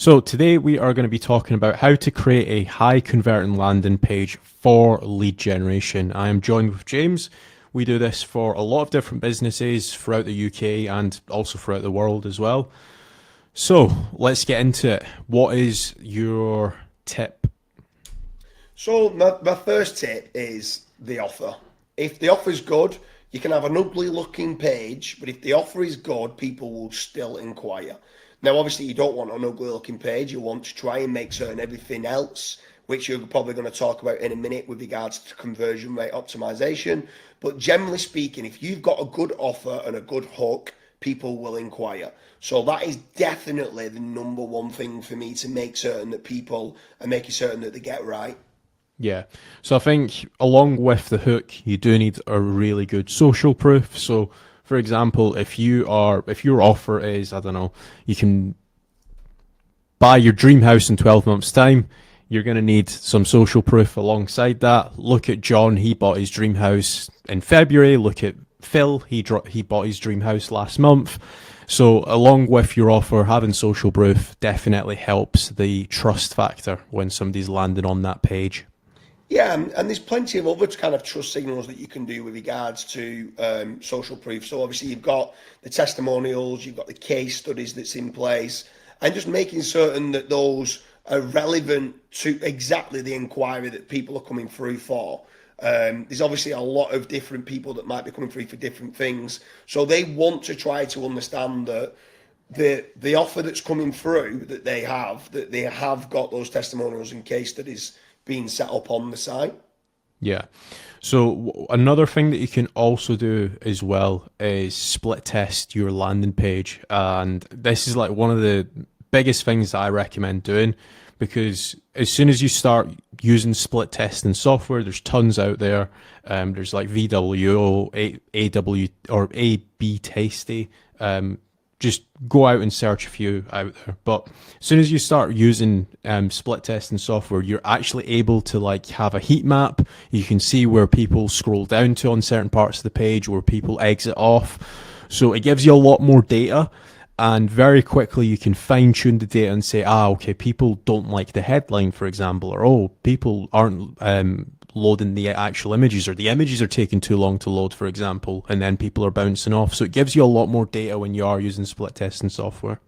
So today we are going to be talking about how to create a high converting landing page for lead generation. I am joined with James. We do this for a lot of different businesses throughout the UK and also throughout the world as well. So let's get into it. What is your tip? So my first tip is the offer. If the offer is good, you can have an ugly looking page, but if the offer is good, people will still inquire. Now, obviously, you don't want an ugly looking page. You want to try and make certain everything else, which you're probably going to talk about in a minute with regards to conversion rate optimization. But generally speaking, if you've got a good offer and a good hook, people will inquire. So that is definitely the number one thing for me to make certain that people are making certain that they get right. Yeah. So I think along with the hook, you do need a really good social proof. So for example, if your offer is, I don't know, you can buy your dream house in 12 months time, you're going to need some social proof alongside that. Look at John, he bought his dream house in February. Look at Phil, he bought his dream house last month. So along with your offer, having social proof definitely helps the trust factor when somebody's landing on that page. Yeah, and there's plenty of other kind of trust signals that you can do with regards to social proof. So obviously you've got the testimonials, you've got the case studies that's in place, and just making certain that those are relevant to exactly the inquiry that people are coming through for. There's obviously a lot of different people that might be coming through for different things, so they want to try to understand that the offer that's coming through that they have got those testimonials and case studies being set up on the site. Yeah. So another thing that you can also do as well is split test your landing page, and this is like one of the biggest things that I recommend doing because as soon as you start using split testing software, there's tons out there. There's like VWO, AW, or AB Tasty. Just go out and search a few out there. But as soon as you start using split testing software, you're actually able to like have a heat map. You can see where people scroll down to on certain parts of the page, where people exit off. So it gives you a lot more data. And very quickly you can fine tune the data and say, okay, people don't like the headline, for example, or people aren't loading the actual images, or the images are taking too long to load, for example, and then people are bouncing off. So it gives you a lot more data when you are using split testing software.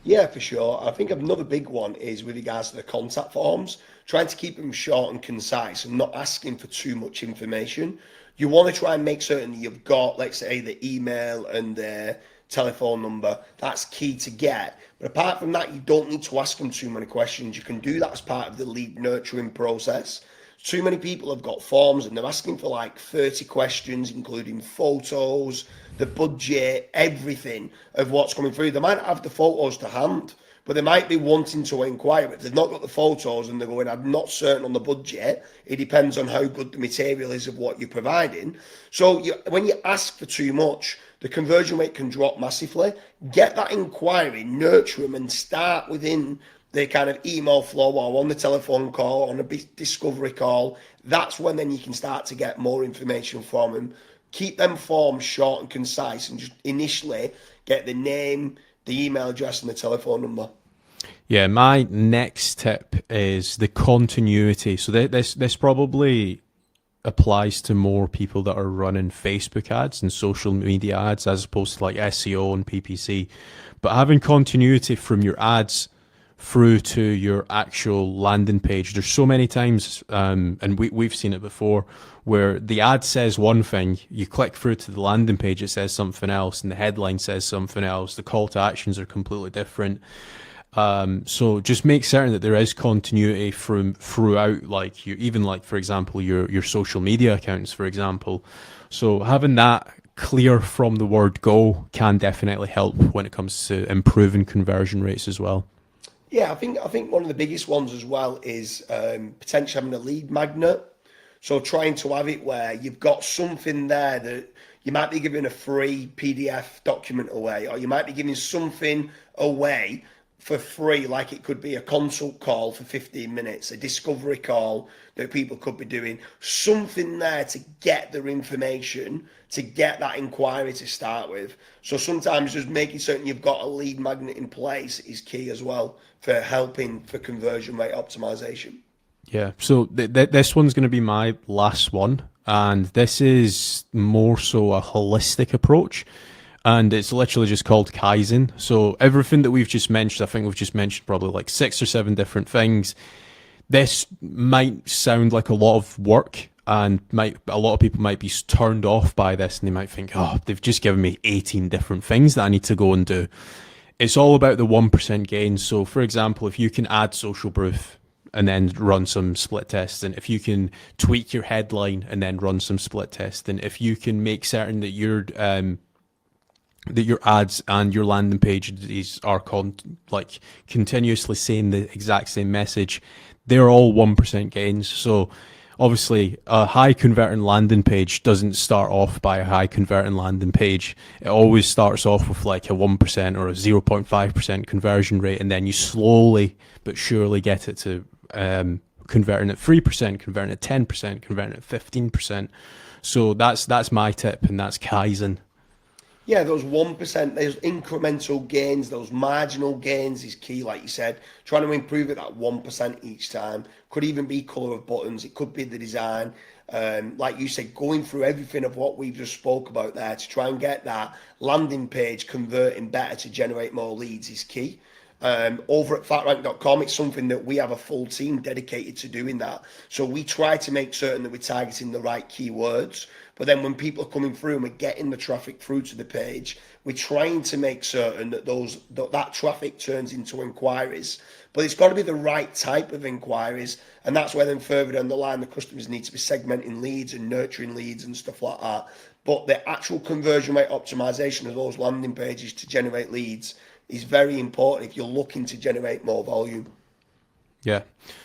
Yeah, for sure. I think another big one is with regards to the contact forms, trying to keep them short and concise and not asking for too much information. You want to try and make certain that you've got, let's say, the email and the telephone number. That's key to get. But apart from that, you don't need to ask them too many questions. You can do that as part of the lead nurturing process. Too many people have got forms and they're asking for like 30 questions, including photos, the budget, everything of what's coming through. They might not have the photos to hand, but they might be wanting to inquire. If they've not got the photos and they're going, I'm not certain on the budget, it depends on how good the material is of what you're providing. So when you ask for too much, the conversion rate can drop massively. Get that inquiry, nurture them, and start within the kind of email flow or on the telephone call, on a discovery call. That's when then you can start to get more information from them. Keep them forms short and concise, and just initially get the name, the email address, and the telephone number. Yeah, my next tip is the continuity. So this probably applies to more people that are running Facebook ads and social media ads as opposed to like SEO and PPC. But having continuity from your ads through to your actual landing page. There's so many times, and we've seen it before, where the ad says one thing, you click through to the landing page, it says something else, and the headline says something else. The call to actions are completely different. So just make certain that there is continuity from throughout, like you, even like for example your social media accounts, for example. So having that clear from the word go can definitely help when it comes to improving conversion rates as well. Yeah, I think one of the biggest ones as well is potentially having a lead magnet. So trying to have it where you've got something there that you might be giving a free PDF document away, or you might be giving something away for free, like it could be a consult call for 15 minutes, a discovery call that people could be doing, something there to get their information, to get that inquiry to start with. So sometimes just making certain you've got a lead magnet in place is key as well for helping for conversion rate optimization. Yeah. So this one's going to be my last one, and this is more so a holistic approach, and it's literally just called Kaizen. So everything that we've just mentioned, I think we've just mentioned probably like 6 or 7 different things. This might sound like a lot of work, and might a lot of people might be turned off by this, and they might think, oh, they've just given me 18 different things that I need to go and do. It's all about the 1% gain. So, for example, if you can add social proof and then run some split testing, if you can tweak your headline and then run some split testing, if you can make certain that your ads and your landing pages are like continuously saying the exact same message, they're all 1% gains. So obviously a high converting landing page doesn't start off by a high converting landing page. It always starts off with like a 1% or a 0.5% conversion rate, and then you slowly but surely get it to converting at 3%, converting at 10%, converting at 15%. So that's my tip, and that's Kaizen. Yeah, those 1%, those incremental gains, those marginal gains is key, like you said. Trying to improve it at 1% each time. Could even be colour of buttons, it could be the design. Like you said, going through everything of what we've just spoke about there to try and get that landing page converting better to generate more leads is key. Over at fatrank.com, it's something that we have a full team dedicated to doing that. So we try to make certain that we're targeting the right keywords. But then when people are coming through and we're getting the traffic through to the page, we're trying to make certain that that traffic turns into inquiries. But it's got to be the right type of inquiries. And that's where then further down the line, the customers need to be segmenting leads and nurturing leads and stuff like that. But the actual conversion rate optimization of those landing pages to generate leads is very important if you're looking to generate more volume. Yeah.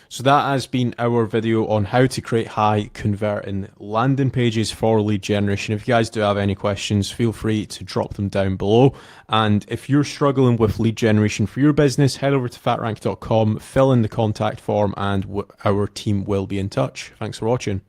So that has been our video on how to create high converting landing pages for lead generation. If you guys do have any questions, feel free to drop them down below. And if you're struggling with lead generation for your business, head over to fatrank.com, fill in the contact form, and our team will be in touch. Thanks for watching.